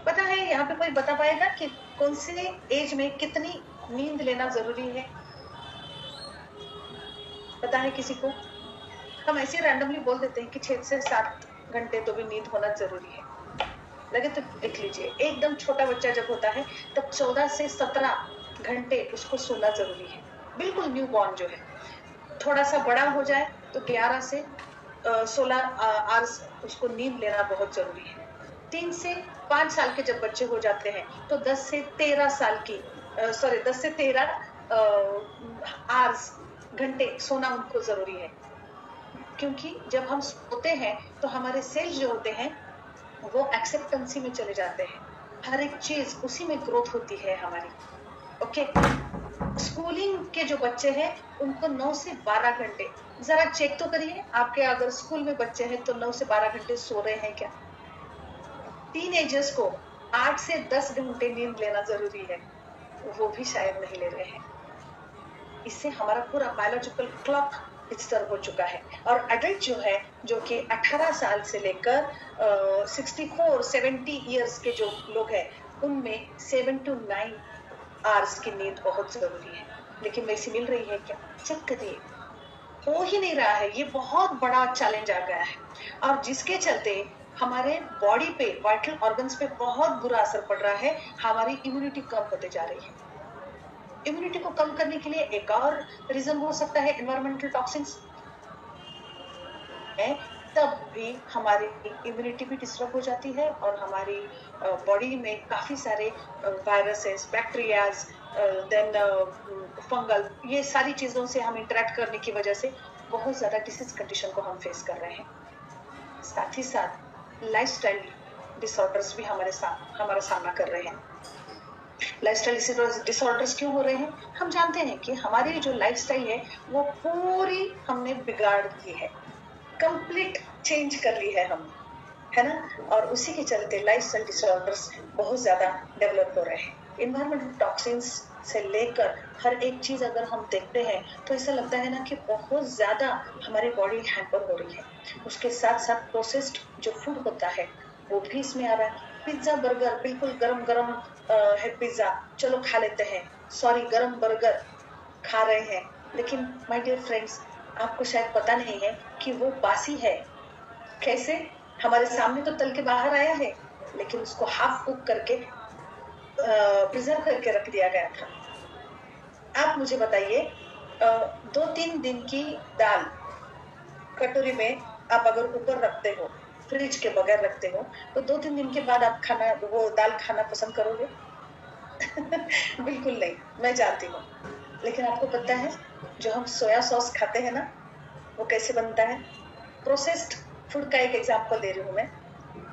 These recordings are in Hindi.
पता है यहाँ पे कोई बता पाएगा कि कौन से एज में कितनी नींद लेना जरूरी है? पता है किसी को? हम ऐसे रैंडमली बोल देते हैं कि 6 से 7 घंटे तो भी नींद होना जरूरी है। लगे तो देख लीजिए, एकदम छोटा बच्चा जब होता है तब 14 से 17 घंटे उसको सोना जरूरी है, बिल्कुल न्यू बॉर्न जो है। थोड़ा सा बड़ा हो जाए तो 11 से 16 आवर्स उसको नींद लेना बहुत जरूरी है। 3 से 5 साल के जब बच्चे हो जाते हैं तो 10 से 13 आवर्स घंटे सोना उनको जरूरी है, क्योंकि जब हम सोते हैं तो हमारे सेल्स जो होते हैं वो एक्सेप्टेंसी में चले जाते हैं, हर एक चीज उसी में ग्रोथ होती है हमारी। ओके, स्कूलिंग के जो बच्चे हैं उनको 9 से 12 घंटे, जरा चेक तो करिए आपके अगर स्कूल में बच्चे हैं तो 9 से 12 घंटे सो रहे हैं क्या? टीनेजर्स को 8 से 10 घंटे नींद लेना जरूरी है, वो भी शायद नहीं ले रहे हैं। इससे हमारा पूरा बायोलॉजिकल क्लॉक डिस्टर्ब हो चुका है। और एडल्ट जो है, जो कि 18 साल से लेकर 64-70 इयर्स के जो लोग हैं, उनमें 7 to 9 आवर्स की नींद बहुत जरूरी है, लेकिन वैसी मिल रही है क्या? चेक करिए, हो ही नहीं रहा है। ये बहुत बड़ा चैलेंज आ गया है, और जिसके चलते हमारे बॉडी पे, वाइटल ऑर्गन्स पे बहुत बुरा असर पड़ रहा है। हमारी इम्यूनिटी कम होते जा रही है। इम्यूनिटी को कम करने के लिए एक और रीजन हो सकता है एनवायरमेंटल टॉक्सिन्स, तब भी हमारी इम्यूनिटी भी डिस्टर्ब हो जाती है और हमारी बॉडी में काफी सारे वायरसेस, बैक्टीरियाज, देन फंगल, ये सारी चीजों से हम इंटरेक्ट करने की वजह से बहुत ज्यादा डिसीज कंडीशन को हम फेस कर रहे हैं। साथ ही साथ लाइफस्टाइल डिसऑर्डर्स भी हमारा सामना कर रहे हैं। लाइफस्टाइल डिसऑर्डर्स क्यों हो रहे हैं? हम जानते हैं कि हमारी जो लाइफस्टाइल है वो पूरी हमने बिगाड़ दी है, कंप्लीट चेंज कर ली है हम, है ना? और उसी के चलते लाइफस्टाइल डिसऑर्डर्स बहुत ज्यादा डेवलप हो रहे हैं। इन्वायरमेंटल टॉक्सिन्स से लेकर हर एक चीज अगर हम देखते हैं तो ऐसा लगता है ना कि बहुत ज्यादा हमारी बॉडी हैम्पर हो रही है। उसके साथ साथ प्रोसेस्ड जो फूड होता है वो भी इसमें आ रहा है। पिज्जा, बर्गर, बिल्कुल गरम गरम है पिज्जा, चलो खा लेते हैं, सॉरी गरम बर्गर खा रहे हैं, लेकिन माय डियर फ्रेंड्स, आपको शायद पता नहीं है कि वो बासी है। कैसे? हमारे सामने तो तल के बाहर आया है, लेकिन उसको हाफ कुक करके प्रिजर्व करके रख दिया गया था। आप मुझे बताइए, 2-3 दिन की दाल कटोरी में आप अगर ऊपर रखते हो, फ्रिज के बगैर रखते हो, तो 2-3 दिन के बाद आप वो दाल खाना पसंद करोगे? बिल्कुल नहीं, मैं जानती हूँ। लेकिन आपको पता है जो हम सोया सॉस खाते हैं ना, वो कैसे बनता है? प्रोसेस्ड फूड का एक एग्जांपल दे रही हूँ मैं।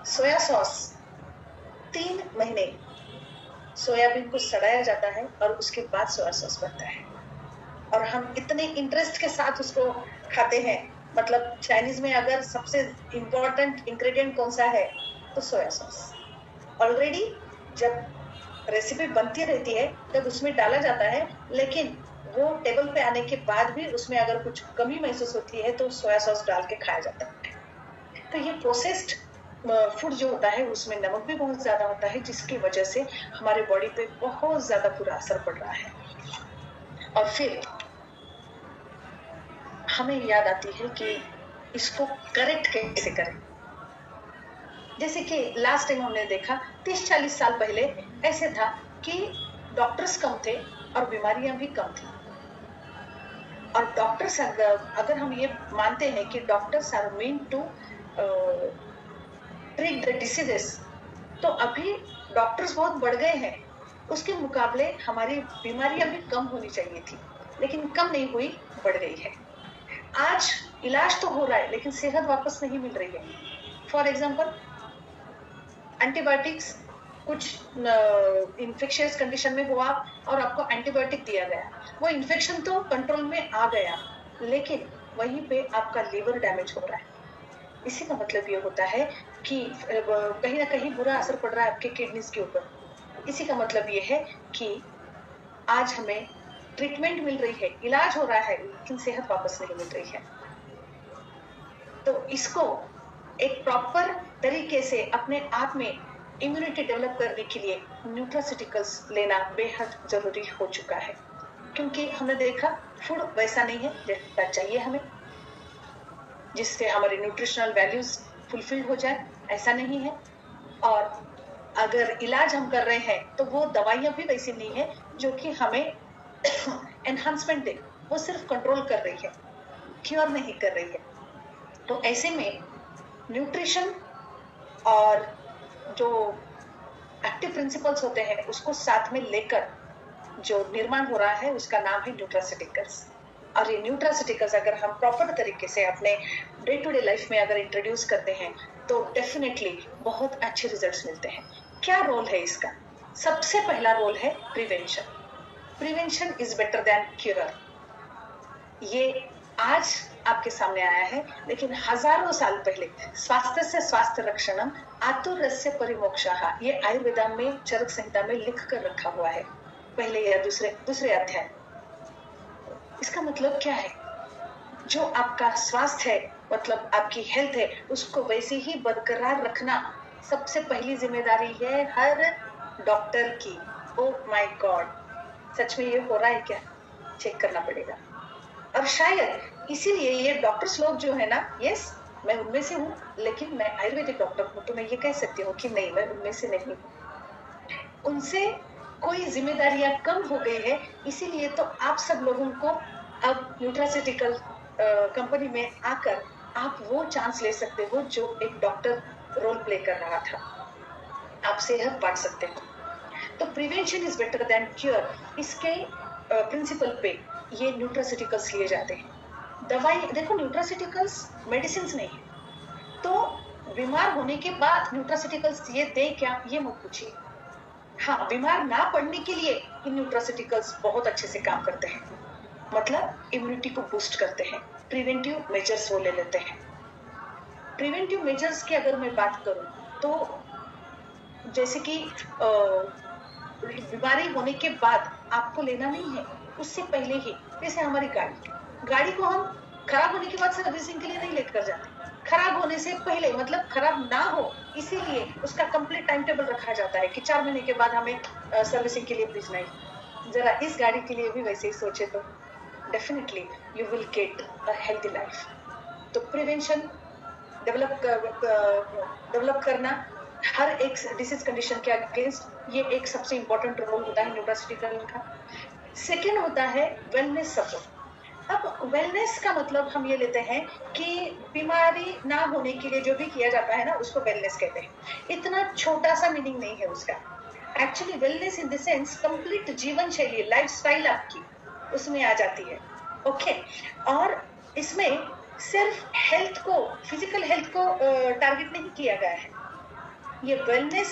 सोया सॉस 3 महीने सोयाबीन को सड़ाया जाता है और उसके बाद सोया सॉस बनता है, और हम इतने इंटरेस्ट के साथ उसको खाते हैं। मतलब चाइनीज में अगर सबसे इम्पोर्टेंट इंग्रेडिएंट कौन सा है तो सोया सॉस। ऑलरेडी जब रेसिपी बनती रहती है तब उसमें डाला जाता है, लेकिन वो टेबल पे आने के बाद भी उसमें अगर कुछ कमी महसूस होती है तो सोया सॉस डाल के खाया जाता है। तो ये प्रोसेस्ड फूड जो होता है उसमें नमक भी बहुत ज्यादा होता है, जिसकी वजह से हमारे बॉडी पे बहुत ज्यादा बुरा असर पड़ रहा है। और फिर हमें याद आती है कि इसको करेक्ट कैसे करें। जैसे कि लास्ट टाइम हमने देखा 30-40 साल पहले ऐसे था कि डॉक्टर्स कम थे और बीमारियां भी कम थी। और डॉक्टर्स, अगर हम ये मानते हैं कि doctors are meant to treat the diseases, तो अभी डॉक्टर्स बहुत बढ़ गए हैं। उसके मुकाबले हमारी बीमारियां भी कम होनी चाहिए थी, लेकिन कम नहीं हुई, बढ़ गई है। आज इलाज तो हो रहा है लेकिन सेहत वापस नहीं मिल रही है। फॉर एग्जाम्पल, एंटीबायोटिक्स, कुछ इन्फेक्शियस कंडीशन में हुआ और आपको एंटीबायोटिक दिया गया, वो इन्फेक्शन तो कंट्रोल में आ गया, लेकिन वहीं पे आपका लिवर डैमेज हो रहा है। इसी का मतलब ये होता है कि कहीं ना कहीं बुरा असर पड़ रहा है आपके किडनीज के ऊपर। इसी का मतलब ये है कि आज हमें ट्रीटमेंट मिल रही है, इलाज हो रहा है, लेकिन सेहत वापस नहीं मिल रही है। तो इसको एक प्रॉपर तरीके से अपने आप में इम्यूनिटी डेवलप करने के लिए न्यूट्रास्यूटिकल्स लेना बेहद जरूरी हो चुका है, क्योंकि हमने देखा फूड वैसा नहीं है जैसा चाहिए हमें, जिससे हमारी न्यूट्रिशनल वैल्यूज फुलफिल हो जाए, ऐसा नहीं है। और अगर इलाज हम कर रहे हैं तो वो दवाइयां भी वैसी नहीं है जो कि हमें एनहांसमेंट दे, वो सिर्फ कंट्रोल कर रही है, क्योर नहीं कर रही है। तो ऐसे में न्यूट्रिशन और जो एक्टिव प्रिंसिपल्स होते हैं उसको साथ में लेकर जो निर्माण हो रहा है उसका नाम है न्यूट्रास्यूटिकल्स। और ये न्यूट्रास्यूटिकल्स अगर हम प्रॉपर तरीके से अपने डे टू डे लाइफ में अगर इंट्रोड्यूस करते हैं तो डेफिनेटली बहुत अच्छे रिजल्ट्स मिलते हैं। क्या रोल है इसका? सबसे पहला रोल है prevention. Prevention is better than cure. ये आज आपके सामने आया है, लेकिन हजारों साल पहले स्वास्थ्य से स्वास्थ्य रक्षणम आतुरस्य परिमोक्षः, ये आयुर्वेदा में चरक संहिता में लिख कर रखा हुआ है, पहले या दूसरे अध्याय। इसका मतलब क्या है? जो आपका स्वास्थ्य है, मतलब आपकी हेल्थ है, उसको वैसे ही बरकरार रखना सबसे पहली जिम्मेदारी है हर डॉक्टर की। ओह माय गॉड, सच में ये हो रहा है क्या? चेक करना पड़ेगा। और शायद इसीलिए ये डॉक्टर्स लोग जो है ना, यस मैं उनमें से हूँ, लेकिन मैं आयुर्वेदिक डॉक्टर हूँ, तो मैं ये कह सकती हूँ कि नहीं, मैं उनमें से नहीं हूँ। उनसे कोई जिम्मेदारियां कम हो गई है, इसीलिए तो आप सब लोगों को अब न्यूट्रास्यूटिकल कंपनी में आकर आप वो चांस ले सकते हो जो एक डॉक्टर रोल प्ले कर रहा था। आप सेहत बांट सकते हो। तो prevention is better than cure, इसके प्रिंसिपल पे ये न्यूट्रास्यूटिकल्स लिए जाते हैं। दवाई देखो, न्यूट्रास्यूटिकल्स मेडिसिन नहीं है, तो बीमार होने के बाद न्यूट्रास्यूटिकल्स ये दे क्या, ये मत पूछिए। हाँ, बीमार ना पड़ने के लिए इन न्यूट्रास्यूटिकल्स बहुत अच्छे से काम करते हैं, मतलब इम्यूनिटी को बूस्ट करते हैं। प्रिवेंटिव मेजर्स वो ले लेते हैं। प्रिवेंटिव मेजर्स की अगर मैं बात करूं तो जैसे कि बीमारी होने के बाद आपको लेना नहीं है, उससे पहले ही, जैसे हमारी गाड़ी को हम खराब होने के बाद सर्विसिंग के लिए नहीं लेकर जाते, खराब होने से पहले, मतलब खराब ना हो इसीलिए उसका कंप्लीट टाइम टेबल रखा जाता है कि 4 महीने के बाद हमें सर्विसिंग के लिए भेजना है। जरा इस गाड़ी के लिए भी वैसे ही सोचे तो definitely you will get a healthy life. तो प्रिवेंशन डेवलप करना हर एक डिसीज कंडीशन के अगेंस्ट, ये एक सबसे इंपॉर्टेंट रोल होता है न्यूट्रास्यूटिकल का। सेकेंड होता है वेलनेस सपोर्ट। अब वेलनेस का मतलब हम ये लेते हैं कि बीमारी ना होने के लिए जो भी किया जाता है ना, उसको वेलनेस कहते हैं। इतना छोटा सा मीनिंग नहीं है उसका। Actually wellness in the sense complete जीवन शैली, लाइफस्टाइल आपकी उसमें आ जाती है। ओके, और इसमें सिर्फ हेल्थ को, फिजिकल हेल्थ को टारगेट नहीं किया गया है। ये वेलनेस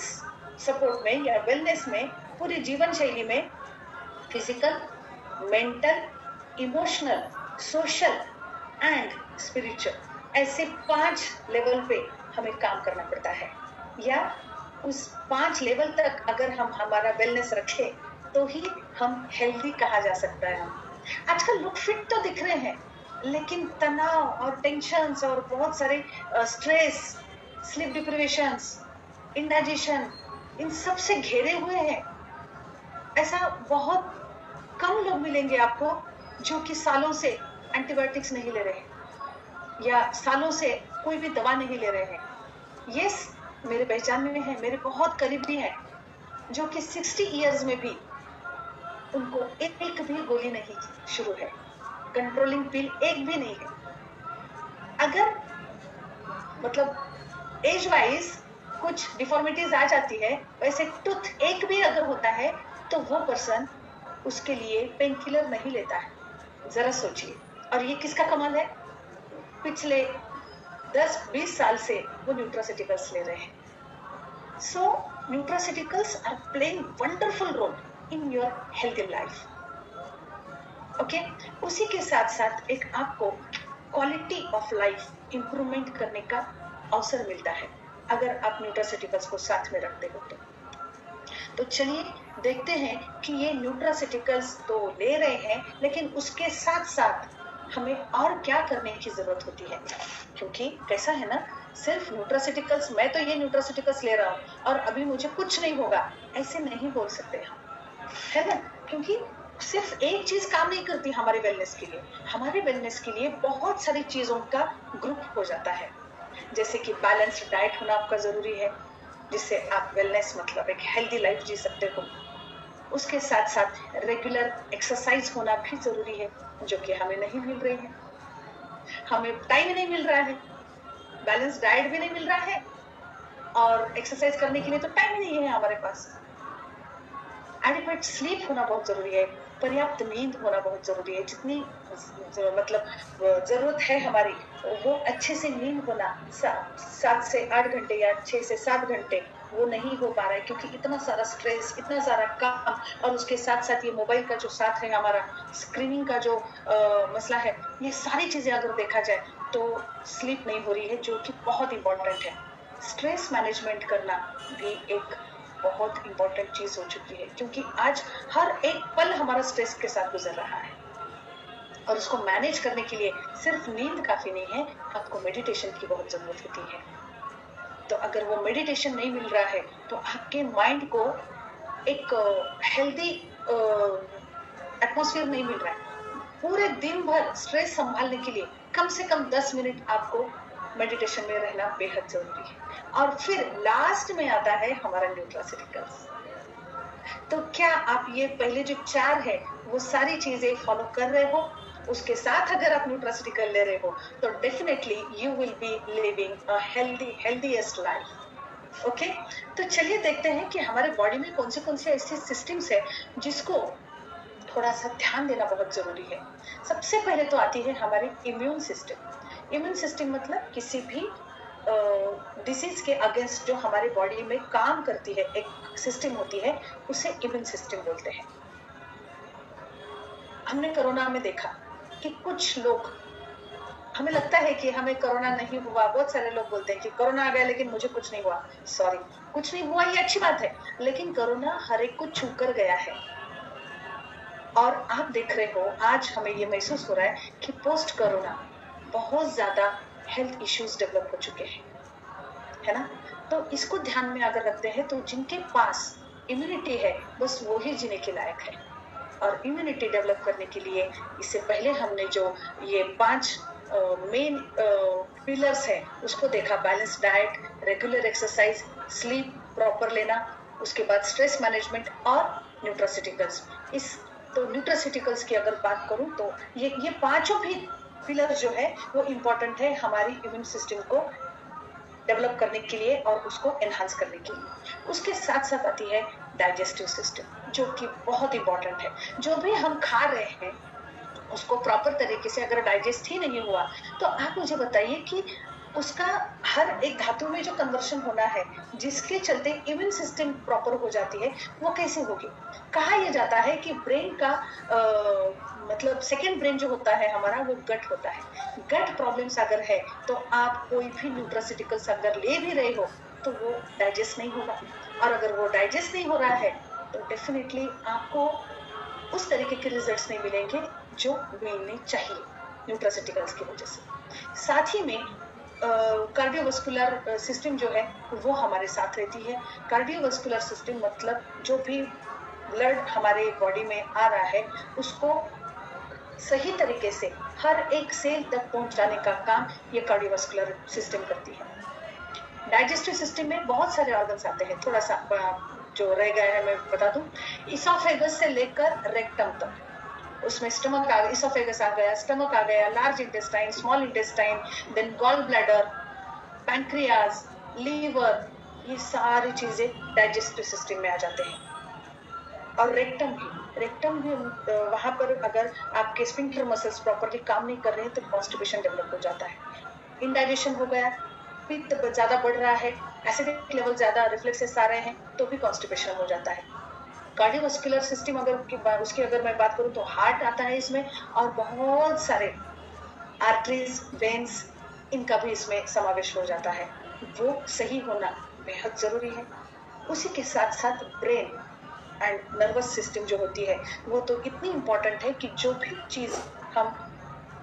सपोर्ट में या वेलनेस में पूरी जीवन शैली में physical, mental, emotional, social and spiritual, ऐसे 5 लेवल पे हमें काम करना पड़ता है। या उस 5 लेवल तक अगर हम हमारा वेलनेस रखें तो ही हम हेल्दी कहा जा सकता है। आजकल लोग फिट तो दिख रहे हैं, लेकिन तनाव और टेंशन्स और बहुत सारे स्ट्रेस, स्लीप डिप्रिवेशंस, इंडाइजेशन, इन सब से घेरे हुए हैं। ऐसा बहुत कम लोग मिलेंगे आपको जो कि सालों से एंटीबायोटिक्स नहीं ले रहे या सालों से कोई भी दवा नहीं ले रहे हैं। यस, मेरे पहचान में है, मेरे बहुत करीबी हैं जो कि 60 इयर्स में भी उनको एक भी गोली नहीं शुरू है, कंट्रोलिंग पिल एक भी नहीं है। अगर मतलब एज वाइज कुछ डिफॉर्मिटीज आ जाती है, वैसे टूथ एक भी अगर होता है तो वो पर्सन उसके लिए पेन किलर नहीं लेता है। जरा सोचिए। और ये किसका कमाल है? पिछले 10-20 साल से वो न्यूट्रास्यूटिकल्स ले रहे हैं। So nutraceuticals are playing wonderful role in your healthy life. Okay, उसी के साथ साथ एक आपको क्वालिटी ऑफ लाइफ इंप्रूवमेंट करने का अवसर मिलता है अगर आप न्यूट्रास्यूटिकल्स को साथ में रखते हो तो चलिए देखते हैं कि ये न्यूट्रास्यूटिकल्स तो ले रहे हैं, लेकिन उसके साथ साथ हमें और क्या करने की जरूरत होती है। क्योंकि कैसा है ना सिर्फ न्यूट्रास्यूटिकल्स, मैं तो ये न्यूट्रास्यूटिकल्स ले रहा हूँ और अभी मुझे कुछ नहीं होगा, ऐसे नहीं बोल सकते हम, है ना? क्योंकि सिर्फ एक चीज काम नहीं करती हमारे वेलनेस के लिए। हमारे वेलनेस के लिए बहुत सारी चीजों का ग्रुप हो जाता है, जैसे कि बैलेंस्ड डाइट होना आपका जरूरी है, जिससे आप वेलनेस मतलब एक हेल्दी लाइफ जी सकते हो। उसके साथ साथ रेगुलर एक्सरसाइज होना भी जरूरी है, जो कि हमें नहीं मिल रही है। हमें टाइम नहीं मिल रहा है, बैलेंस डाइट भी नहीं मिल रहा है, और एक्सरसाइज करने के लिए तो टाइम ही नहीं है हमारे पास। एडिक्वेट स्लीप होना बहुत जरूरी है, पर्याप्त नींद होना बहुत जरूरी है। जितनी मतलब जरूरत है हमारी, वो अच्छे से नींद होना, 7 से 8 घंटे या 6 से 7 घंटे, वो नहीं हो पा रहा है क्योंकि इतना सारा स्ट्रेस, इतना सारा काम, और उसके साथ साथ ये मोबाइल का जो साथ है, हमारा स्क्रीनिंग का जो मसला है, ये सारी चीजें अगर देखा जाए तो स्लीप नहीं हो रही है, जो कि बहुत इंपॉर्टेंट है। स्ट्रेस मैनेजमेंट करना भी एक बहुत इंपॉर्टेंट चीज हो चुकी है, क्योंकि आज हर एक पल हमारा स्ट्रेस के साथ गुजर रहा है, और उसको मैनेज करने के लिए सिर्फ नींद काफी नहीं है, आपको मेडिटेशन की बहुत जरूरत होती है। तो अगर वो मेडिटेशन नहीं मिल रहा है तो आपके माइंड को एक हेल्दी एटमॉस्फेयर नहीं मिल रहा है। पूरे दिन भर स्ट्रेस संभालने के लिए कम से कम 10 मिनट आपको मेडिटेशन में रहना बेहद जरूरी है। और फिर लास्ट में आता है हमारा न्यूट्रास्यूटिकल्स। तो क्या आप ये पहले जो 4 है वो सारी चीजें फॉलो कर रहे हो? उसके साथ अगर आप न्यूट्रास्यूटिकल ले रहे हो तो definitely you will be living a healthiest life. Okay, तो चलिए देखते हैं कि हमारे बॉडी में कौन से ऐसे सिस्टम्स है जिसको थोड़ा सा ध्यान देना बहुत जरूरी है। सबसे पहले तो आती है हमारी इम्यून सिस्टम। इम्यून सिस्टम मतलब किसी भी डिसीज के अगेंस्ट जो हमारे बॉडी में काम करती है, एक सिस्टम होती है, उसे इम्यून सिस्टम बोलते हैं। हमने कोरोना में देखा कि कुछ लोग, हमें लगता है कि हमें कोरोना नहीं हुआ, बहुत सारे लोग बोलते हैं कि कोरोना आ गया लेकिन मुझे कुछ नहीं हुआ। सॉरी, कुछ नहीं हुआ ये अच्छी बात है, लेकिन कोरोना हर एक को छू कर गया है। और आप देख रहे हो, आज हमें ये महसूस हो रहा है कि पोस्ट कोरोना बहुत ज्यादा हेल्थ इश्यूज डेवलप हो चुके हैं, है ना? तो इसको ध्यान में अगर रखते हैं तो जिनके पास इम्यूनिटी है बस वो ही जीने के लायक है। और इम्यूनिटी डेवलप करने के लिए इससे पहले हमने जो ये 5 मेन पिलर्स है उसको देखा, balance diet, regular exercise, sleep proper लेना, उसके बाद स्ट्रेस मैनेजमेंट और न्यूट्रास्यूटिकल्स। इस तो न्यूट्रास्यूटिकल्स की अगर बात करूं तो ये 5 भी पिलर जो है वो इम्पोर्टेंट है हमारी इम्यून सिस्टम को डेवलप करने के लिए और उसको एनहांस करने के लिए। उसके साथ साथ आती है डाइजेस्टिव सिस्टम, जो कि बहुत इंपॉर्टेंट है। जो भी हम खा रहे हैं उसको प्रॉपर तरीके से अगर डाइजेस्ट ही नहीं हुआ तो आप मुझे बताइए कि उसका हर एक धातु में जो कन्वर्शन होना है, जिसके चलते इम्यून सिस्टम प्रॉपर हो जाती है, वो कैसे होगी? कहा यह जाता है कि ब्रेन का मतलब सेकेंड ब्रेन जो होता है हमारा, वो गट होता है। गट प्रॉब्लम्स अगर है तो आप कोई भी न्यूट्रास्यूटिकल्स अगर ले भी रहे हो तो वो डाइजेस्ट नहीं होगा, और अगर वो डाइजेस्ट नहीं हो रहा है तो डेफिनेटली आपको उस तरीके के रिजल्ट्स नहीं मिलेंगे जो मिलने चाहिए न्यूट्रास्यूटिकल्स की वजह से। साथ ही में कार्डियोवास्कुलर सिस्टम जो है वो हमारे साथ रहती है। कार्डियोवास्कुलर सिस्टम मतलब जो भी ब्लड हमारे बॉडी में आ रहा है उसको सही तरीके से हर एक सेल तक पहुंचाने का काम ये कार्डियोवास्कुलर सिस्टम करती है। डाइजेस्टिव सिस्टम में बहुत सारे ऑर्गन्स आते हैं, थोड़ा सा जो रह गया है मैं बता दूं। इसोफेगस से लेकर रेक्टम तक, उसमें स्टमक आ गया, इसोफेगस आ गया, स्टमक आ गया, large intestine, small intestine, then gall bladder, pancreas, liver, ये सारी चीजें डाइजेस्टिव सिस्टम में आ जाते हैं। और रेक्टम भी वहां पर अगर आपके स्फिंक्टर मसल्स प्रॉपर्ली काम नहीं कर रहे हैं तो कॉन्स्टिपेशन डेवलप हो जाता है। इनडाइजेशन हो गया, पित्त ज्यादा बढ़ रहा है, एसिडिक लेवल ज्यादा, रिफ्लेक्सेस आ रहे हैं तो भी कॉन्स्टिपेशन हो जाता है। कार्डियोवास्कुलर सिस्टम उसकी अगर मैं बात करूं तो हार्ट आता है इसमें, और बहुत सारे आर्टरीज, वेन्स, इनका भी इसमें समावेश हो जाता है। वो सही होना बेहद जरूरी है। उसी के साथ साथ ब्रेन एंड नर्वस सिस्टम जो होती है वो तो इतनी इम्पोर्टेंट है कि जो भी चीज हम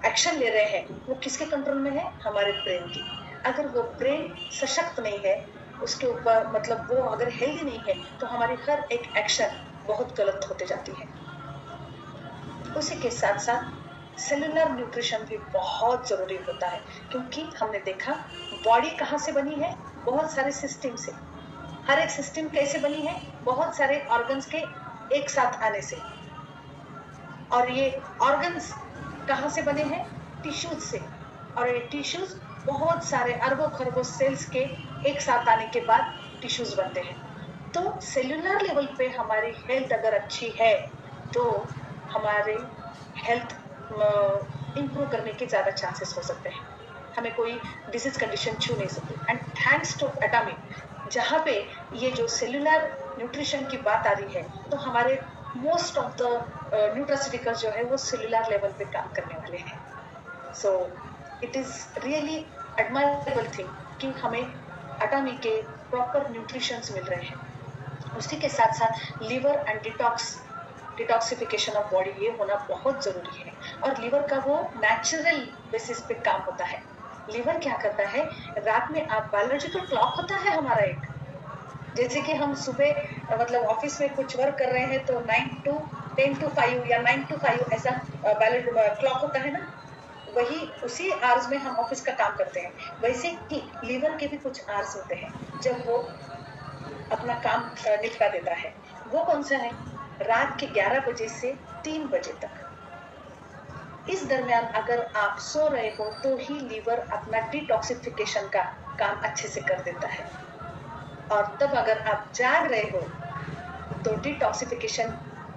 एक्शन ले रहे हैं वो किसके कंट्रोल में है? हमारे ब्रेन की। अगर वो ब्रेन सशक्त नहीं है, उसके ऊपर मतलब वो अगर हेल्दी नहीं है, तो हमारी हर एक एक्शन बहुत गलत होते जाती है। उसी के साथ साथ सेलुलर न्यूट्रिशन भी बहुत जरूरी होता है, क्योंकि हमने देखा बॉडी कहाँ से बनी है, बहुत सारे सिस्टम से। हर एक सिस्टम कैसे बनी है, बहुत सारे ऑर्गन्स के एक साथ आने से। और ये ऑर्गन्स कहाँ से बने हैं, टिश्यूज से। और ये टिश्यूज बहुत सारे अरबों खरबों सेल्स के एक साथ आने के बाद टिश्यूज बनते हैं। तो सेलुलर लेवल पे हमारी हेल्थ अगर अच्छी है, तो हमारे हेल्थ इंप्रूव करने के ज्यादा चांसेस हो सकते हैं, हमें कोई डिजीज कंडीशन छू नहीं सकती। एंड थैंक्स टू एटॉमी, जहाँ पे ये जो सेलुलर न्यूट्रिशन की बात आ रही है, तो हमारे मोस्ट ऑफ द न्यूट्रास्यूटिकल्स जो है वो सेलुलर लेवल पे काम करने वाले हैं। So it is really admirable thing कि हमें एटॉमी के प्रॉपर न्यूट्रिशंस मिल रहे हैं। उसी के साथ साथ liver and detoxification of body ये होना बहुत जरूरी है। और लिवर का वो नेचुरल बेसिस पे काम होता है। लिवर क्या करता है, रात में आप बायोलॉजिकल क्लॉक होता है हमारा एक, जैसे कि हम सुबह मतलब ऑफिस में कुछ वर्क कर रहे हैं तो 9 to 10 to 5 या 9 to 5 ऐसा क्लॉक होता है ना, वही उसी आवर्स में हम ऑफिस का काम करते हैं। वैसे ही लीवर के भी कुछ आवर्स होते हैं जब वो अपना काम निपटा देता है। वो कौन सा है, रात के 11 बजे से 3 बजे तक। इस दरमियान अगर आप सो रहे हो तो ही लीवर अपना डिटॉक्सिफिकेशन का काम अच्छे से कर देता है। और तब अगर आप जाग रहे हो तो डिटॉक्सिफिकेशन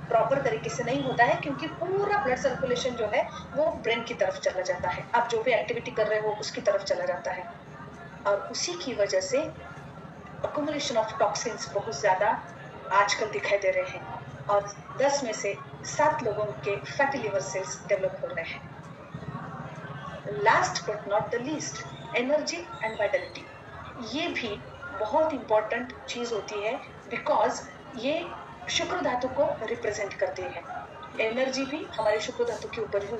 प्रॉपर तरीके से नहीं होता है, क्योंकि पूरा ब्लड सर्कुलेशन जो है वो ब्रेन की तरफ चला जाता है, आप जो भी एक्टिविटी कर रहे हो उसकी तरफ चला जाता है। और उसी की वजह से अक्यूमुलेशन ऑफ टॉक्सिन्स बहुत ज्यादा आजकल दिखाई दे रहे हैं, और 10 में से 7 लोगों के फैटी लिवर सेल्स डेवलप हो रहे हैं। Last but not the least, energy and Vitality, ये भी बहुत इंपॉर्टेंट चीज होती है, बिकॉज ये शुक्र धातु को रिप्रेजेंट करती है। एनर्जी भी हमारे शुक्र धातु के ऊपर ही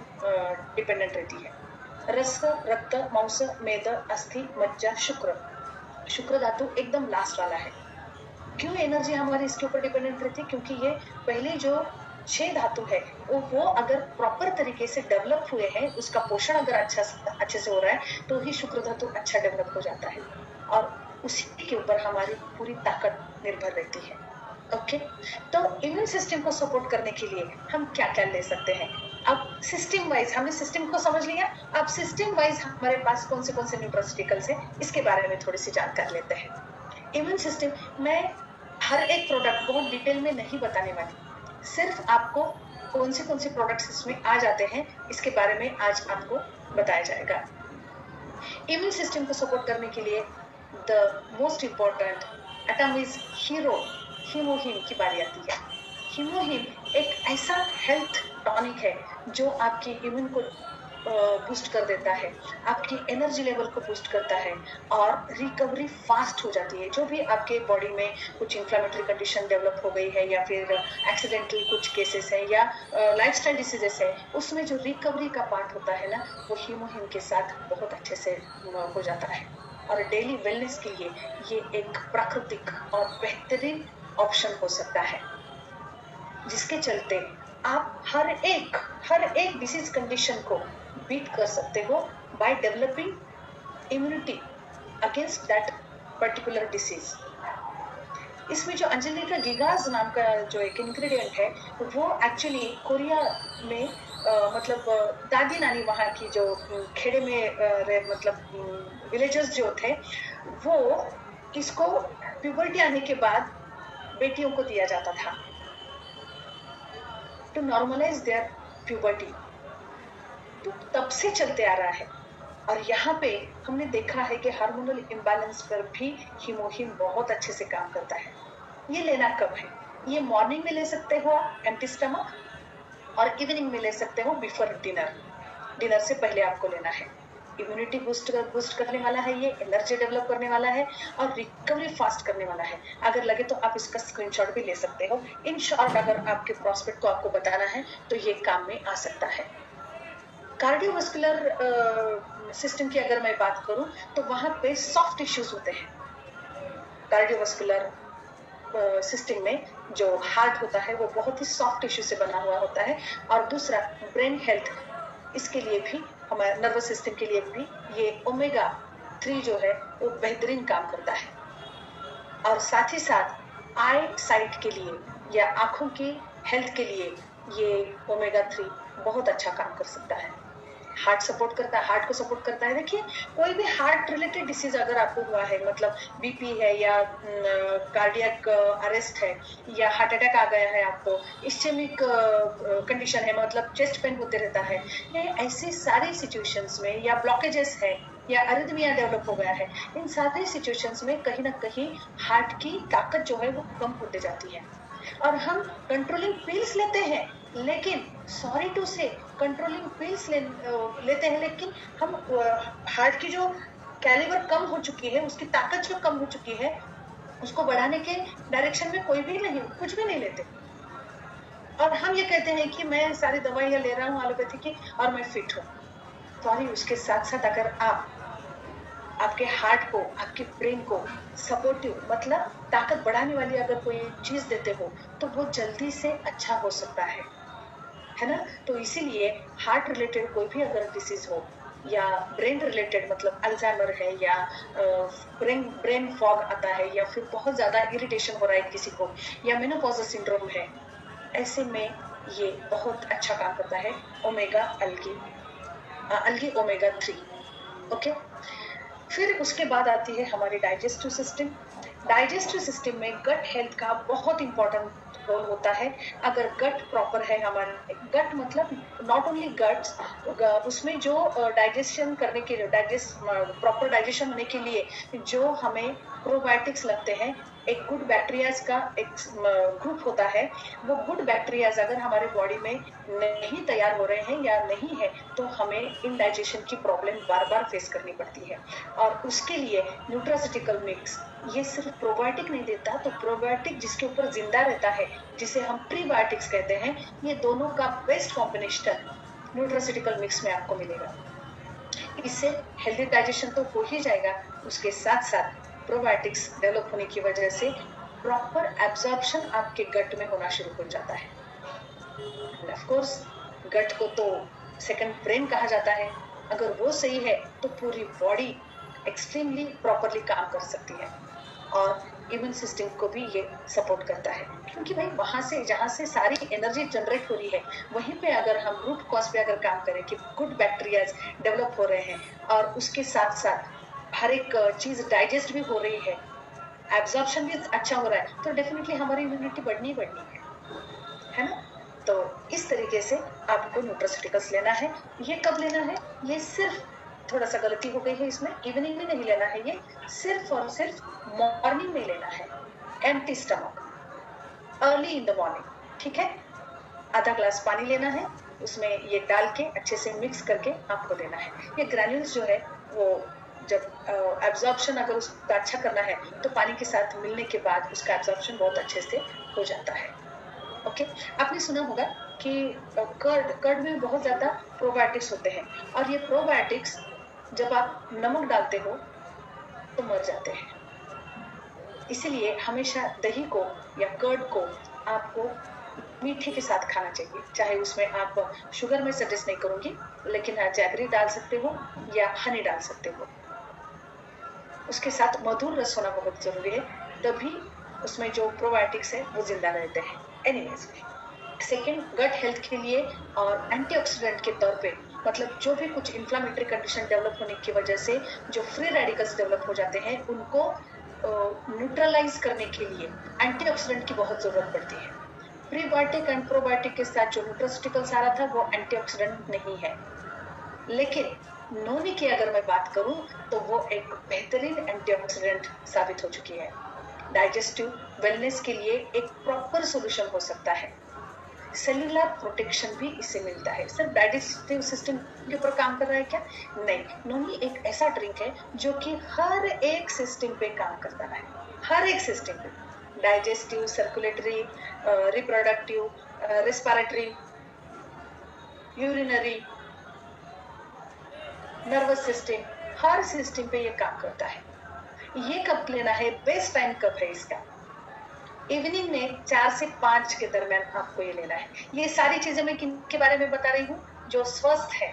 डिपेंडेंट रहती है। रस, रक्त, मांस, मेद, अस्थि, मज्जा, शुक्र, शुक्र धातु एकदम लास्ट वाला है। क्यों एनर्जी हमारी इसके ऊपर डिपेंडेंट रहती है, क्योंकि ये पहले जो 6 धातु है वो अगर प्रॉपर तरीके से डेवलप हुए हैं, उसका पोषण अगर अच्छे से हो रहा है, तो ही शुक्र धातु अच्छा डेवलप हो जाता है, और उसी के ऊपर हमारी पूरी ताकत निर्भर रहती है। ओके, तो इम्यून सिस्टम को सपोर्ट करने के लिए हम क्या क्या ले सकते हैं। अब सिस्टम वाइज हमने सिस्टम को समझ लिया, अब सिस्टम वाइज हमारे पास कौन से न्यूट्रास्यूटिकल्स है, इसके बारे में थोड़ी सी जानकारी लेते हैं। इम्यून सिस्टम, मैं हर एक प्रोडक्ट बहुत डिटेल में नहीं बताने वाली, सिर्फ आपको कौन से प्रोडक्ट्स इसमें आ जाते हैं इसके बारे में आज आपको बताया जाएगा। इम्यून सिस्टम को सपोर्ट करने के लिए the most important atom is हीमोहीम की बारी आती है। हीमोहीम एक ऐसा हेल्थ टॉनिक है जो आपकी इम्यून को बूस्ट कर देता है, आपकी एनर्जी लेवल को बूस्ट करता है, और रिकवरी फास्ट हो जाती है। जो भी आपके बॉडी में कुछ इन्फ्लेमेटरी कंडीशन डेवलप हो गई है, या फिर एक्सीडेंटली कुछ केसेस है, या लाइफस्टाइल डिसीजेस है, उसमें जो रिकवरी का पार्ट होता है ना, वो हीमोहीम के साथ बहुत अच्छे से हो जाता है। और डेली वेलनेस के लिए ये एक प्राकृतिक और बेहतरीन ऑप्शन हो सकता है, जिसके चलते आप हर एक डिसीज कंडीशन को बीट कर सकते हो by developing immunity against that particular disease. इसमें जो अंजेलिका गिगाज नाम का जो एक इंग्रेडिएंट है, वो एक्चुअली कोरिया में मतलब दादी नानी वहाँ की जो खेड़े में मतलब विलेजर्स जो थे, वो इसको प्यूबर्टी आने के बाद बेटियों को दिया जाता था टू नॉर्मलाइज देयर प्यूबर्टी। तो तब से चलते आ रहा है, और यहाँ पे हमने देखा है कि हार्मोनल इम्बैलेंस पर भी हीमोहीम बहुत अच्छे से काम करता है। ये लेना कब है, ये मॉर्निंग में ले सकते हो आप एम्प्टी स्टमक, और इवनिंग में ले सकते हो बिफोर डिनर से पहले आपको लेना है। इम्यूनिटी बूस्ट करने वाला है, ये एनर्जी डेवलप करने वाला है, और रिकवरी फास्ट करने वाला है। अगर लगे तो आप इसका स्क्रीनशॉट भी ले सकते हो। इन शॉर्ट, अगर आपके प्रॉस्पेक्ट को आपको बताना है तो ये काम में आ सकता है। कार्डियोवास्कुलर सिस्टम की अगर मैं बात करूं तो वहां पे सॉफ्ट टिश्यूज होते हैं। कार्डियोवास्कुलर सिस्टम में जो हार्ट होता है वो बहुत ही सॉफ्ट टिश्यू से बना हुआ होता है। और दूसरा ब्रेन हेल्थ, इसके लिए भी हमारे नर्वस सिस्टम के लिए भी ये ओमेगा 3 जो है वो बेहतरीन काम करता है। और साथ ही साथ आई साइट के लिए या आंखों की हेल्थ के लिए ये ओमेगा 3 बहुत अच्छा काम कर सकता है। हार्ट सपोर्ट करता है, हार्ट को सपोर्ट करता है। देखिए कोई भी हार्ट रिलेटेड डिसीज अगर आपको हुआ है, मतलब बीपी है या कार्डियक अरेस्ट है या हार्ट अटैक आ गया है, आपको इस्चेमिक कंडीशन है, मतलब चेस्ट पेन होते रहता है, ये ऐसी सारी सिचुएशंस में, या ब्लॉकेजेस है या अरिथमिया डेवलप हो गया है, इन सारे सिचुएशंस में कहीं ना कहीं हार्ट की ताकत जो है वो कम होते जाती है। और हम कंट्रोलिंग पिल्स लेते हैं, लेकिन सॉरी टू से कंट्रोलिंग पिल्स लेते हैं, लेकिन हम हार्ट की जो कैलिबर कम हो चुकी है, उसकी ताकत जो कम हो चुकी है, उसको बढ़ाने के डायरेक्शन में कोई भी नहीं, कुछ भी नहीं लेते। और हम ये कहते हैं कि मैं सारी दवाइयां ले रहा हूँ एलोपैथी की और मैं फिट हूँ। सॉरी, उसके साथ साथ अगर आप आपके हार्ट को, आपके ब्रेन को सपोर्टिव, मतलब ताकत बढ़ाने वाली अगर कोई चीज देते हो तो वो जल्दी से अच्छा हो सकता है ना। तो इसीलिए हार्ट रिलेटेड कोई भी अगर डिसीज हो, या ब्रेन रिलेटेड, मतलब अल्जाइमर है, या ब्रेन फॉग आता है, या फिर बहुत ज्यादा इरिटेशन हो रहा है किसी को, या मेनोपॉजल सिंड्रोम है, ऐसे में ये बहुत अच्छा काम करता है ओमेगा अलगी ओमेगा 3। ओके, फिर उसके बाद आती है हमारी डाइजेस्टिव सिस्टम। डाइजेस्टिव सिस्टम में गट हेल्थ का बहुत इंपॉर्टेंट रोल होता है। अगर गट प्रॉपर है, हमारे गट मतलब नॉट ओनली गट्स, उसमें जो डाइजेशन करने के लिए, प्रॉपर डाइजेशन होने के लिए जो हमें प्रोबायोटिक्स लगते हैं, एक गुड बैक्टीरियाज का एक ग्रुप होता है। वो गुड बैक्टीरियाज अगर हमारे बॉडी में नहीं तैयार हो रहे हैं या नहीं है, तो हमें इनडाइजेशन की प्रॉब्लम बार बार फेस करनी पड़ती है। और उसके लिए न्यूट्रास्यूटिकल मिक्स ये सिर्फ प्रोबायोटिक नहीं देता, तो प्रोबायोटिक जिसके ऊपर जिंदा रहता है, जिसे हम प्रीबायोटिक्स कहते हैं, ये दोनों का बेस्ट कॉम्बिनेशन न्यूट्रास्यूटिकल मिक्स में आपको मिलेगा। इससे हेल्दी डाइजेशन तो हो ही जाएगा, उसके साथ साथ प्रोबायोटिक्स डेवलप होने की वजह से प्रॉपर एब्जॉर्प्शन आपके गट में होना शुरू हो जाता है। ऑफ कोर्स गट को तो सेकंड ब्रेन कहा जाता है। अगर वो सही है तो पूरी बॉडी एक्सट्रीमली प्रॉपरली काम कर सकती है, और इम्यून सिस्टम को भी ये सपोर्ट करता है, क्योंकि भाई वहां से जहां से सारी एनर्जी जनरेट हो रही है, वहीं पे अगर हम रूट कॉज पे अगर काम करें कि गुड बैक्टीरियाज डेवलप हो रहे हैं, और उसके साथ साथ हर एक चीज डाइजेस्ट भी हो रही है, एब्जॉर्प्शन भी अच्छा हो रहा है, तो डेफिनेटली हमारी इम्यूनिटी बढ़नी है ना। तो इस तरीके से आपको न्यूट्रास्यूटिकल्स लेना है। ये कब लेना है? ये सिर्फ थोड़ा सा गलती हो गई है इसमें, इवनिंग में नहीं लेना है, ये सिर्फ और सिर्फ मॉर्निंग में लेना है, empty stomach, early in the morning. ठीक है, आधा ग्लास पानी लेना है, उसमें ये डाल के अच्छे से मिक्स करके आपको देना है। ये ग्रैन्यूल्स जो है वो जब एब्जॉर्प्शन अगर उसका अच्छा करना है, तो पानी के साथ मिलने के बाद उसका एब्जॉर्प्शन बहुत अच्छे से हो जाता है। ओके, आपने सुना होगा कि कर्ड में बहुत ज्यादा प्रोबायोटिक्स होते हैं, और ये प्रोबायोटिक्स जब आप नमक डालते हो तो मर जाते हैं। इसीलिए हमेशा दही को या कर्ड को आपको मीठे के साथ खाना चाहिए। चाहे उसमें आप शुगर में सजेस्ट नहीं करूंगी, लेकिन आप जैगरी डाल सकते हो या हनी डाल सकते हो। उसके साथ मधुर रस होना बहुत जरूरी है, तभी उसमें जो प्रोबायोटिक्स है वो जिंदा रहते हैं। एनीवेज, सेकेंड, गट हेल्थ के लिए और एंटीऑक्सीडेंट के तौर पे, मतलब जो भी कुछ इन्फ्लामेटरी कंडीशन डेवलप होने की वजह से जो फ्री रेडिकल्स डेवलप हो जाते हैं, उनको न्यूट्रलाइज करने के लिए एंटीऑक्सीडेंट की बहुत जरूरत पड़ती है। प्रीबायोटिक एंड प्रोबायोटिक के साथ जो न्यूट्रास्यूटिकल्स आ रहा था वो एंटीऑक्सीडेंट नहीं है, लेकिन नोनी की अगर मैं बात करूं तो वो एक बेहतरीन एंटीऑक्सीडेंट साबित हो चुकी है। डाइजेस्टिव वेलनेस के लिए एक प्रॉपर सॉल्यूशन हो सकता है। सेलुलर प्रोटेक्शन भी इससे मिलता है। सिर्फ डाइजेस्टिव सिस्टम के ऊपर काम कर रहा है क्या? नहीं, नोनी एक ऐसा ड्रिंक है जो कि हर एक सिस्टम पे काम करता है, हर एक सिस्टम पे, digestive, circulatory, reproductive, respiratory, urinary, nervous system, हर सिस्टम पे ये काम करता है। ये कब लेना है, बेस्ट टाइम कब है इसका, इवनिंग में 4 से 5 के दरमियान आपको ये लेना है। ये सारी चीजें मैं किन के बारे में बता रही हूँ, जो स्वस्थ है,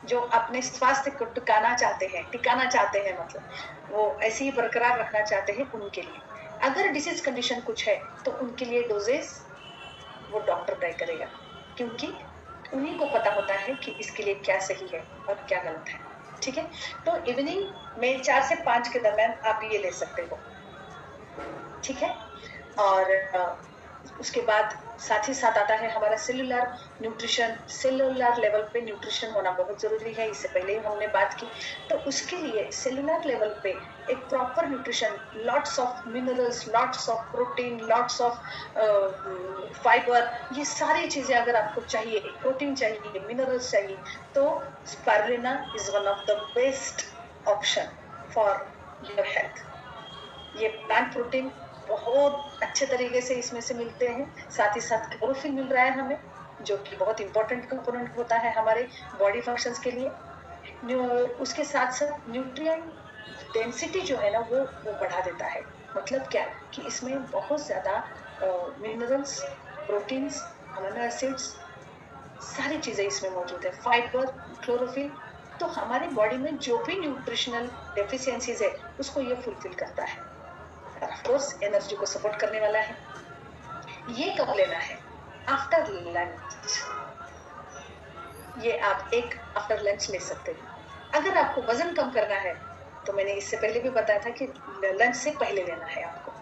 जो अपने स्वास्थ्य को टिकाना चाहते हैं, मतलब वो ऐसे ही बरकरार रखना चाहते हैं, उनके लिए। अगर डिसीज कंडीशन कुछ है तो उनके लिए डोजेस वो डॉक्टर तय करेगा, क्योंकि उन्हीं को पता होता है कि इसके लिए क्या सही है और क्या गलत है। ठीक है, तो इवनिंग में 4 से 5 के दरमियान आप ये ले सकते हो। ठीक है, और उसके बाद साथ ही साथ आता है हमारा सेलुलर न्यूट्रिशन। सेलुलर लेवल पे न्यूट्रिशन होना बहुत जरूरी है, इससे पहले ही हमने बात की। तो उसके लिए सेलुलर लेवल पे एक proper nutrition, lots of minerals, lots of protein, lots of fibre, ये सारी चीजें अगर आपको चाहिए, प्रोटीन चाहिए, मिनरल्स चाहिए, तो spirulina is one of the best option for your health. ये प्लांट प्रोटीन बहुत अच्छे तरीके से इसमें से मिलते हैं, साथ ही साथ क्लोरोफिल मिल रहा है हमें, जो कि बहुत इंपॉर्टेंट कंपोनेंट होता है हमारे बॉडी फंक्शंस के लिए। उसके साथ साथ न्यूट्रिएंट डेंसिटी जो है ना वो बढ़ा देता है। मतलब क्या कि इसमें बहुत ज्यादा मिनरल्स, प्रोटीन्स, अमीनो एसिड्स, सारी चीजें इसमें मौजूद है, फाइबर, क्लोरोफिल। तो हमारी बॉडी में जो भी न्यूट्रिशनल डेफिशिएंसीज है उसको ये फुलफिल करता है, ऑफ कोर्स एनर्जी को सपोर्ट करने वाला है। ये कब लेना है, आफ्टर लंच। ये आप एक आफ्टर लंच ले सकते हैं। अगर आपको वजन कम करना है तो मैंने इससे पहले भी बताया था कि लंच से पहले लेना है आपको।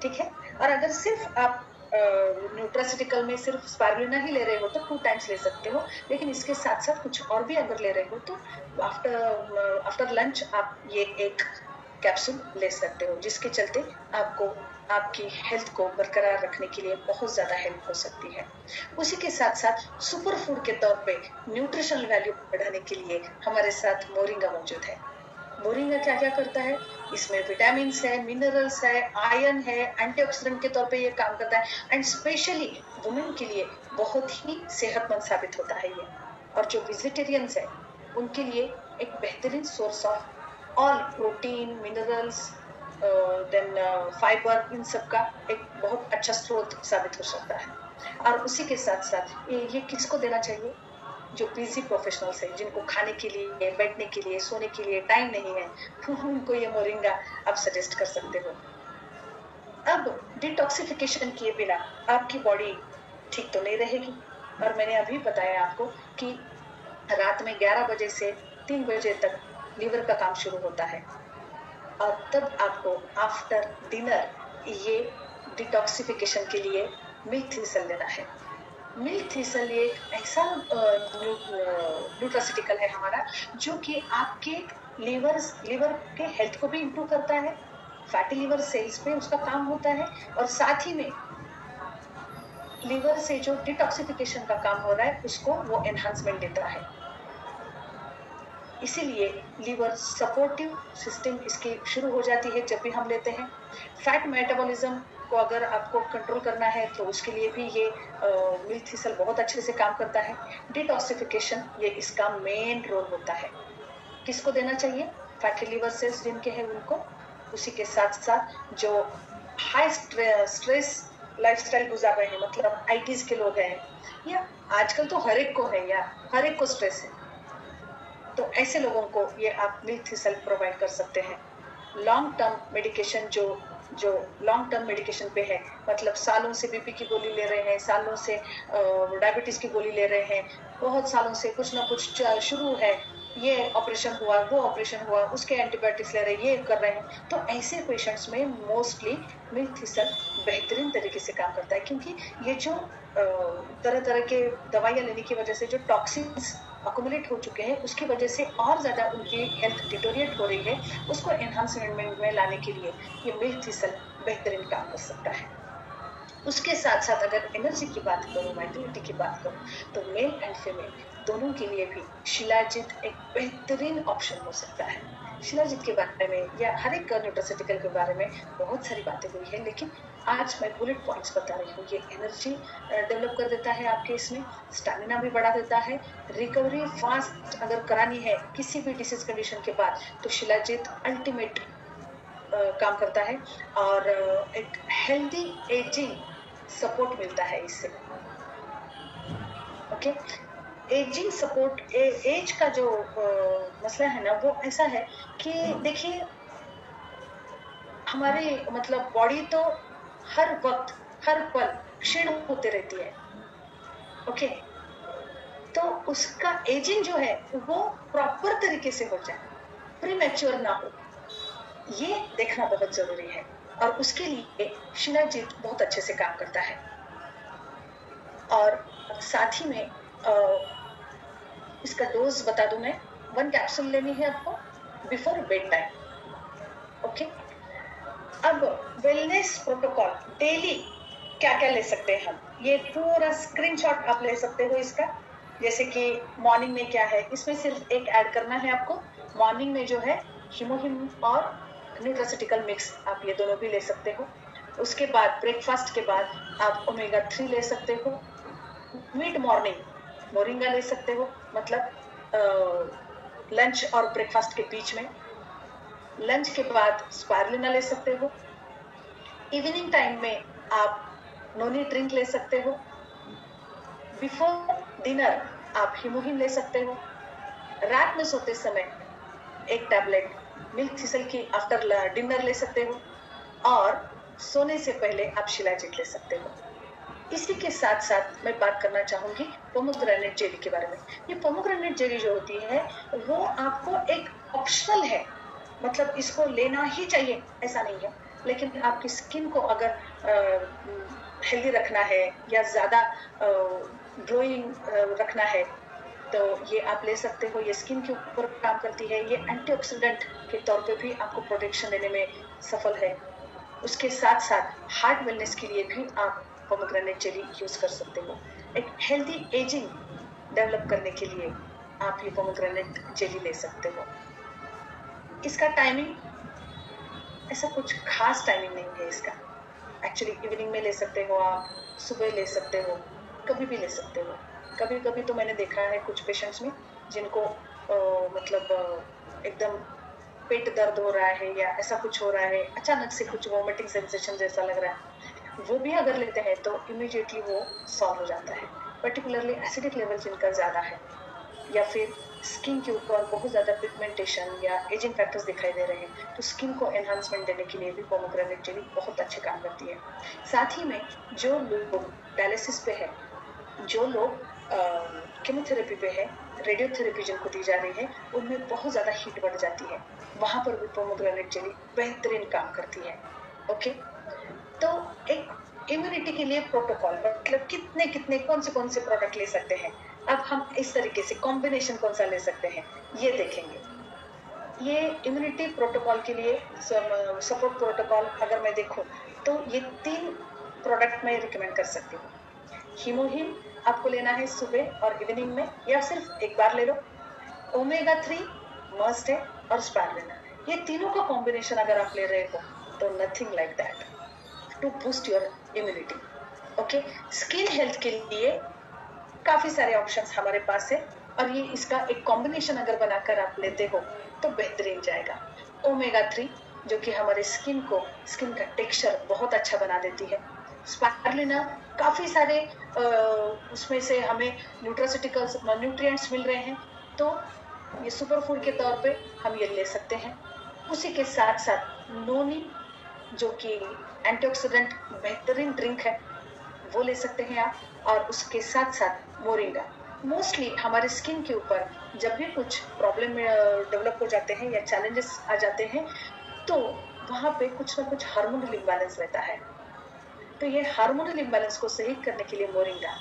ठीक है, और अगर सिर्फ आप न्यूट्रास्यूटिकल में सिर्फ स्पारुलिना ही ले रहे हो तो 2 टाइम्स ले सकते हो, लेकिन इसके साथ साथ कुछ और भी अगर ले रहे हो तो आफ्टर लंच आप ये एक कैप्सूल ले सकते हो, जिसके चलते आपको आपकी हेल्थ को बरकरार रखने के लिए बहुत ज्यादा हेल्प हो सकती है। उसी के साथ साथ सुपर फूड के तौर पे न्यूट्रिशनल वैल्यू बढ़ाने के लिए हमारे साथ मोरिंगा मौजूद है। मोरिंगा क्या क्या करता है, इसमें विटामिन है, मिनरल्स है, आयरन है, एंटीऑक्सीडेंट के तौर पे ये काम करता है, एंड स्पेशली वुमेन के लिए बहुत ही सेहतमंद साबित होता है ये। और जो वेजिटेरियंस है उनके लिए एक बेहतरीन source of all protein, minerals, then fibre, इन सब का एक बहुत अच्छा स्रोत साबित हो सकता है। और उसी के साथ साथ ये किसको देना चाहिए, जो बिजी प्रोफेशनल्स हैं, जिनको खाने के लिए, बैठने के लिए, सोने के लिए टाइम नहीं है, उनको ये मोरिंगा आप सजेस्ट कर सकते हो। अब डिटॉक्सिफिकेशन किए बिना आपकी बॉडी ठीक तो नहीं रहेगी, और मैंने अभी बताया आपको कि रात में 11 बजे से 3 बजे तक लीवर का काम शुरू होता है, और तब आपको आफ्टर डिनर ये डिटॉक्सिफिकेशन के लिए मिल्क थिसल लेना है। मिल्क थिसल ये एक ऐसा न्यूट्रास्यूटिकल है हमारा, जो कि आपके लीवर के हेल्थ को भी इम्प्रूव करता है, फैटी लिवर सेल्स पे उसका काम होता है, और साथ ही में लीवर से जो डिटॉक्सिफिकेशन का काम हो रहा है उसको वो एनहांसमेंट देता है। इसीलिए लीवर सपोर्टिव सिस्टम इसकी शुरू हो जाती है जब भी हम लेते हैं। फैट मेटाबॉलिज्म को अगर आपको कंट्रोल करना है तो उसके लिए भी ये मिल्क थिसल बहुत अच्छे से काम करता है। डिटॉक्सिफिकेशन ये इसका मेन रोल होता है। किसको देना चाहिए, फैटी लिवर सेल्स जिनके हैं उनको। उसी के साथ साथ जो हाई स्ट्रेस लाइफस्टाइल गुजार रहे हैं, मतलब आईटीज के लोग हैं, या आजकल तो हर एक को है, या हर एक को स्ट्रेस है, तो ऐसे लोगों को ये आप मिल्क थिसल प्रोवाइड कर सकते हैं। लॉन्ग टर्म मेडिकेशन जो लॉन्ग टर्म मेडिकेशन पे है, मतलब सालों से बीपी की गोली ले रहे हैं, सालों से डायबिटीज की गोली ले रहे हैं, बहुत सालों से कुछ ना कुछ शुरू है, ये ऑपरेशन हुआ, वो ऑपरेशन हुआ, उसके एंटीबायोटिक्स ले रहे हैं, ये कर रहे हैं, तो ऐसे पेशेंट्स में मोस्टली मिल्क थिसल बेहतरीन तरीके से काम करता है, क्योंकि ये जो तरह तरह के दवाइयाँ लेने की वजह से जो टॉक्सिन्स अकोमुलेट हो चुके हैं, उसकी वजह से और ज़्यादा उनकी हेल्थ डिटोरिएट हो रही है, उसको एनहांसमेंट में लाने के लिए ये मिल्क थिसल बेहतरीन काम कर सकता है। उसके साथ साथ अगर एनर्जी की बात करूँ, वाइटलिटी की बात करूँ, तो मेल एंड फीमेल दोनों के लिए भी शिलाजीत एक बेहतरीन ऑप्शन हो सकता है। शिलाजीत के बारे में या हर एक न्यूट्रास्यूटिकल के बारे में बहुत सारी बातें हुई है, लेकिन आज मैं बुलेट पॉइंट्स बता रही हूँ। ये एनर्जी डेवलप कर देता है आपके, इसमें स्टैमिना भी बढ़ा देता है। रिकवरी फास्ट अगर करानी है किसी भी डिसीज कंडीशन के बाद तो शिलाजीत अल्टीमेट काम करता है, और एक हेल्दी एजिंग सपोर्ट मिलता है इससे। ओके, एजिंग सपोर्ट, एज का जो मसला है ना वो ऐसा है कि देखिए हमारे मतलब बॉडी तो हर वक्त हर पल क्षीण होते रहती है। ओके, तो उसका एजिंग जो है वो प्रॉपर तरीके से हो जाए, प्रीमैच्योर ना हो, ये देखना बहुत जरूरी है। और उसके लिए शिलाजीत बहुत अच्छे से काम करता है। और साथ ही में इसका डोज बता दूं मैं, 1 कैप्सूल लेनी है आपको बिफोर बेड टाइम। ओके, अब वेलनेस प्रोटोकॉल डेली क्या क्या ले सकते हैं हम, ये पूरा स्क्रीनशॉट आप ले सकते हो इसका। जैसे कि मॉर्निंग में क्या है, इसमें सिर्फ एक ऐड करना है आपको। मॉर्निंग में जो है हिमोहिम और न्यूट्रासिटिकल मिक्स, आप ये दोनों भी ले सकते हो। उसके बाद ब्रेकफास्ट के बाद आप ओमेगा 3 ले सकते हो। मिड मॉर्निंग मोरिंगा ले सकते हो, मतलब लंच और ब्रेकफास्ट के बीच में। लंच के बाद स्पारुलिना ले सकते हो। इवनिंग टाइम में आप नोनी ड्रिंक ले सकते हो। बिफोर डिनर आप हिमोहिम ले सकते हो। रात में सोते समय एक टैबलेट मिल्क थिसल की आफ्टर डिनर ले सकते हो, और सोने से पहले आप शिलाजीत ले सकते हो। इसी के साथ साथ मैं बात करना चाहूंगी पोमोग्रेनेट जेली के बारे में। ये पोमोग्रेनेट जेली जो होती है वो आपको एक ऑप्शनल है, मतलब इसको लेना ही चाहिए ऐसा नहीं है, लेकिन आपकी स्किन को अगर हेल्दी रखना है या ज्यादा ग्लोइंग रखना है तो ये आप ले सकते हो। ये स्किन के ऊपर काम करती है, ये एंटीऑक्सीडेंट के तौर पे भी आपको प्रोटेक्शन देने में सफल है। उसके साथ साथ हार्ट वेलनेस के लिए भी आप पोमोग्रेनेट जेली यूज कर सकते हो। एक हेल्दी एजिंग डेवलप करने के लिए आप ये पोमोग्रेनेट जेली ले सकते हो। इसका टाइमिंग ऐसा कुछ खास टाइमिंग नहीं है इसका। एक्चुअली इवनिंग में ले सकते हो आप, सुबह ले सकते हो, कभी भी ले सकते हो। कभी कभी तो मैंने देखा है कुछ पेशेंट्स में जिनको मतलब एकदम पेट दर्द हो रहा है या ऐसा कुछ हो रहा है, अचानक से कुछ वोमिटिंग सेंसेशन जैसा लग रहा है, वो भी अगर लेते हैं तो इमीडिएटली वो सॉल्व हो जाता है। पर्टिकुलरली एसिडिक लेवल जिनका ज़्यादा है या फिर स्किन के ऊपर बहुत ज़्यादा पिगमेंटेशन या एजिंग फैक्टर्स दिखाई दे रहे हैं, तो स्किन को एनहांसमेंट देने के लिए भी पोमोग्रेनेट जेली बहुत अच्छे काम करती है। साथ ही में जो लोग डायलिसिस पे है, जो लोग कीमोथेरेपी पे है, रेडियोथेरेपी जिनको दी जा रही है, उनमें बहुत ज़्यादा हीट बढ़ जाती है, वहाँ पर भी पोमोग्रेनेट जेली बेहतरीन काम करती है। ओके, तो एक इम्यूनिटी के लिए प्रोटोकॉल, मतलब कितने कितने कौन से प्रोडक्ट ले सकते हैं। अब हम इस तरीके से कॉम्बिनेशन कौन सा ले सकते हैं ये देखेंगे। ये इम्यूनिटी प्रोटोकॉल के लिए सपोर्ट प्रोटोकॉल अगर मैं देखूं तो ये 3 प्रोडक्ट मैं रिकमेंड कर सकती हूँ। हिमोहिम आपको लेना है सुबह और इवनिंग में, या सिर्फ एक बार ले लो। ओमेगा 3 मस्ट है, और स्पारुलिना। ये तीनों का कॉम्बिनेशन अगर आप ले रहे हो तो nothing like that to boost your immunity. Okay, skin health के लिए काफी सारे ऑप्शंस हमारे पास है, और ये इसका एक कॉम्बिनेशन अगर बनाकर आप लेते हो तो बेहतरीन जाएगा। ओमेगा 3 जो कि हमारे स्किन का टेक्सचर बहुत अच्छा बना देती है। स्पारुलिना काफी सारे उसमें से हमें न्यूट्रासिटिकल्स न्यूट्रिएंट्स मिल रहे हैं, तो ये सुपर फूड के तौर पे हम ये ले सकते हैं। उसी के साथ साथ नोनी जो कि एंटीऑक्सीडेंट बेहतरीन ड्रिंक है, वो ले सकते हैं आप। और उसके साथ साथ मोरिंगा। मोस्टली हमारे स्किन के ऊपर जब भी कुछ प्रॉब्लम डेवलप हो जाते हैं या चैलेंजेस आ जाते हैं, तो वहाँ पे कुछ ना कुछ हार्मोनल इम्बैलेंस रहता है। तो ये हार्मोनल इम्बैलेंस को सही करने के लिए मोरिंगा,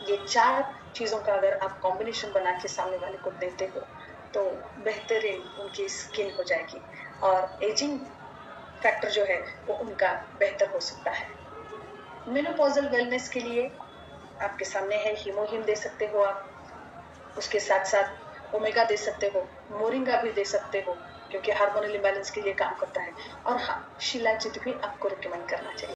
ये 4 चीज़ों का अगर आप कॉम्बिनेशन बना के सामने वाले को देते हो तो बेहतरीन उनकी स्किन हो जाएगी, और एजिंग फैक्टर जो है वो उनका बेहतर हो सकता है। मेनोपॉजल वेलनेस के लिए आपके सामने है, हिमोहिम दे सकते हो आप, उसके साथ साथ ओमेगा दे सकते हो, मोरिंगा भी दे सकते हो क्योंकि हार्मोनल इम्बैलेंस के लिए काम करता है, और हाँ, शिलाजीत भी आपको रिकमेंड करना चाहिए।